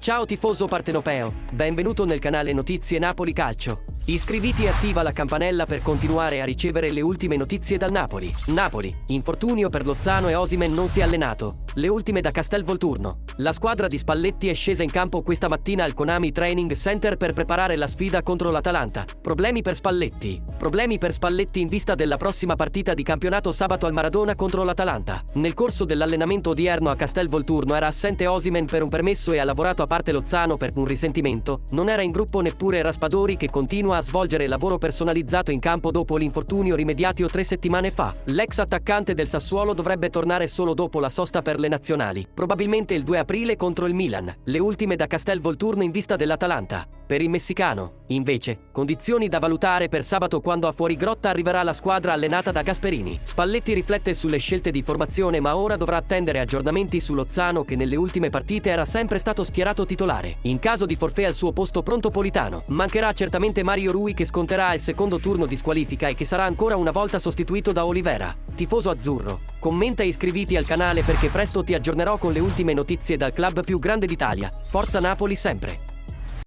Ciao tifoso partenopeo, benvenuto nel canale Notizie Napoli Calcio. Iscriviti e attiva la campanella per continuare a ricevere le ultime notizie dal Napoli. Napoli, infortunio per Lozano e Osimhen non si è allenato. Le ultime da Castelvolturno. La squadra di Spalletti è scesa in campo questa mattina al Konami Training Center per preparare la sfida contro l'Atalanta. Problemi per Spalletti in vista della prossima partita di campionato sabato al Maradona contro l'Atalanta. Nel corso dell'allenamento odierno a Castelvolturno era assente Osimhen per un permesso e ha lavorato a parte Lozano per un risentimento. Non era in gruppo neppure Raspadori, che continua a svolgere lavoro personalizzato in campo dopo l'infortunio rimediato 3 settimane fa. L'ex attaccante del Sassuolo dovrebbe tornare solo dopo la sosta per le nazionali, probabilmente il 2 aprile contro il Milan. Le ultime da Castelvolturno in vista dell'Atalanta. Per il messicano, invece, condizioni da valutare per sabato, quando a Fuorigrotta arriverà la squadra allenata da Gasperini. Spalletti riflette sulle scelte di formazione, ma ora dovrà attendere aggiornamenti su Lozano, che nelle ultime partite era sempre stato schierato titolare. In caso di forfait al suo posto pronto Politano. Mancherà certamente Mario Rui, che sconterà il secondo turno di squalifica e che sarà ancora una volta sostituito da Olivera. Tifoso azzurro, commenta e iscriviti al canale perché presto ti aggiornerò con le ultime notizie dal club più grande d'Italia. Forza Napoli sempre!